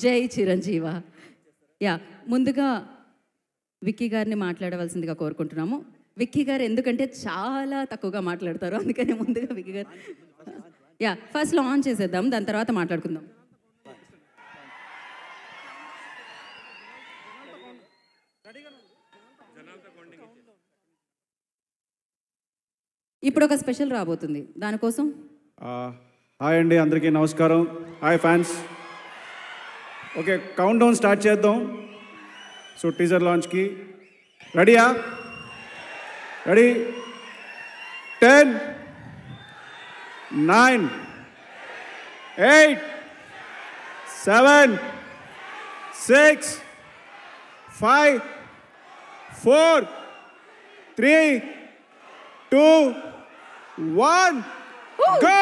జై చిరంజీవ. యా, ముందుగా విక్కీ గారిని మాట్లాడవలసిందిగా కోరుకుంటున్నాము. విక్కీ గారు ఎందుకంటే చాలా తక్కువగా మాట్లాడతారు, అందుకనే ముందుగా విక్కీ గారు. యా, ఫస్ట్ ఆన్ చేసేద్దాం, దాని తర్వాత మాట్లాడుకుందాం. ఇప్పుడు ఒక స్పెషల్ రాబోతుంది, దానికోసం. హాయ్ అండి, అందరికీ నమస్కారం. Hi fans. Okay, count down start చేద్దాం. సో టీజర్ లాంచ్కి రెడీయా? రెడీ? 10, 9, 8, 7, 6, 5, 4, 3, 2, 1, go!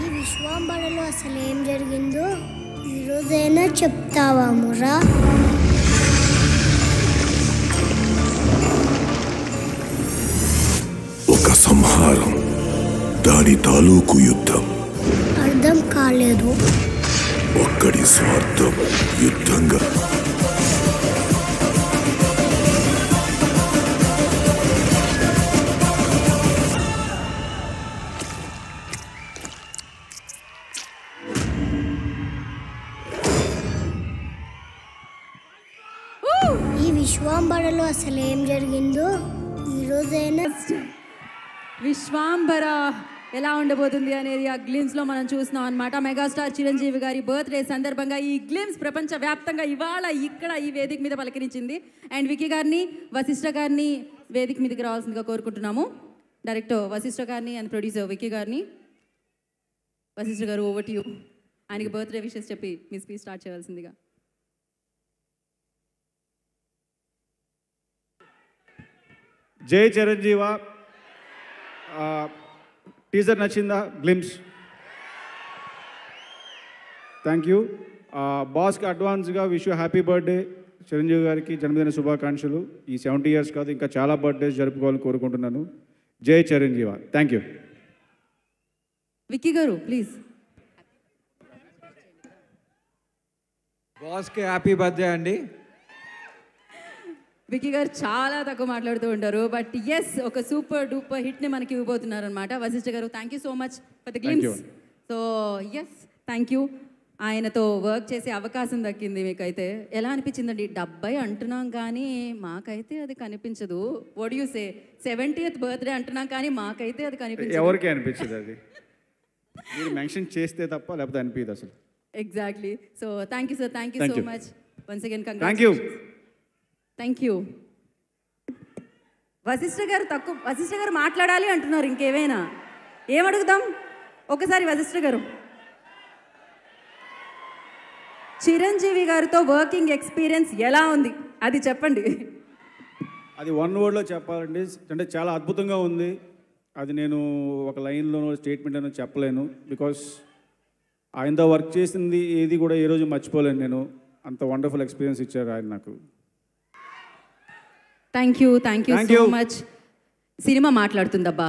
ఈ విశ్వాంబరలో అసలు ఏం జరిగిందో ఈరోజైనా చెప్తావా మురా? ఒక సంహారం, దాని తాలూకు యుద్ధం. అర్థం కాలేదు. ఒక్కడి స్వార్థం యుద్ధంగా. ఈ విశ్వాంబరలో అసలు ఏం జరిగిందో ఈరోజైనా విశ్వాంబర ఎలా ఉండబోతుంది అనేది ఆ గ్లిమ్స్లో మనం చూస్తున్నాం అనమాట. మెగాస్టార్ చిరంజీవి గారి బర్త్డే సందర్భంగా ఈ గ్లిమ్స్ ప్రపంచవ్యాప్తంగా ఇవాళ ఇక్కడ ఈ వేదిక మీద పలకరించింది. అండ్ విక్కీ గారిని, వశిష్ఠ గారిని వేదిక మీదకి రావాల్సిందిగా కోరుకుంటున్నాము. డైరెక్టర్ వశిష్ఠ గారిని అండ్ ప్రొడ్యూసర్ విక్కీ గారిని. వశిష్ఠ గారు, ఓవర్ టు యు. ఆయనకి బర్త్డే విషెస్ చెప్పి మీ స్పీచ్ స్టార్ట్ చేయాల్సిందిగా. జై చిరంజీవ. టీజర్ నచ్చిందా? గ్లిమ్స్. Thank you. బాస్కి అడ్వాన్స్గా wish you happy birthday. Chiranjeevi గారికి జన్మదిన శుభాకాంక్షలు. ఈ 70 years కాదు, ఇంకా చాలా బర్త్డేస్ జరుపుకోవాలని కోరుకుంటున్నాను. జై చిరంజీవ. Thank you. విక్కీ గారు ప్లీజ్. బాస్కి హ్యాపీ బర్త్డే అండి. విక్కీ గారు చాలా తక్కువ మాట్లాడుతూ ఉంటారు, బట్ ఎస్, ఒక సూపర్ డూపర్ హిట్ని మనకి ఇవ్వబోతున్నారు అనమాట. Vasishta garu, thank you so much for the glimpse. So yes, thank you. ఆయనతో వర్క్ చేసే అవకాశం దక్కింది మీకైతే. ఎలా అనిపించిందండి? 70 అంటున్నాం కానీ మాకైతే అది కనిపించదు. What you say? 70th birthday అంటున్నాం కానీ మాకైతే అది కనిపించదు. ఎవరికి అనిపించదు అది, మీరు మెన్షన్ చేస్తే తప్ప, లేకపోతే అనిపించదు అసలు. Exactly. So thank you sir, thank you so much once again. Thank you. Thank you. Vasishta garu మాట్లాడాలి అంటున్నారు, ఇంకేమైనా ఏమడుగుదాం? ఒకసారి వశిష్ఠ గారు, చిరంజీవి గారితో వర్కింగ్ ఎక్స్పీరియన్స్ ఎలా ఉంది అది చెప్పండి. అది 1 wordలో చెప్పాలండి, అంటే చాలా అద్భుతంగా ఉంది. అది నేను ఒక లైన్లోనో స్టేట్మెంట్ అనో చెప్పలేను. బికాస్ ఆయనతో వర్క్ చేసింది ఏది కూడా ఏ రోజు మర్చిపోలేను నేను. అంత వండర్ఫుల్ ఎక్స్పీరియన్స్ ఇచ్చారు ఆయన నాకు. Thank you so much. Cinema మాట్లాడుతుందబ్బా,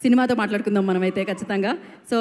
సినిమాతో మాట్లాడుకుందాం మనమైతే ఖచ్చితంగా. సో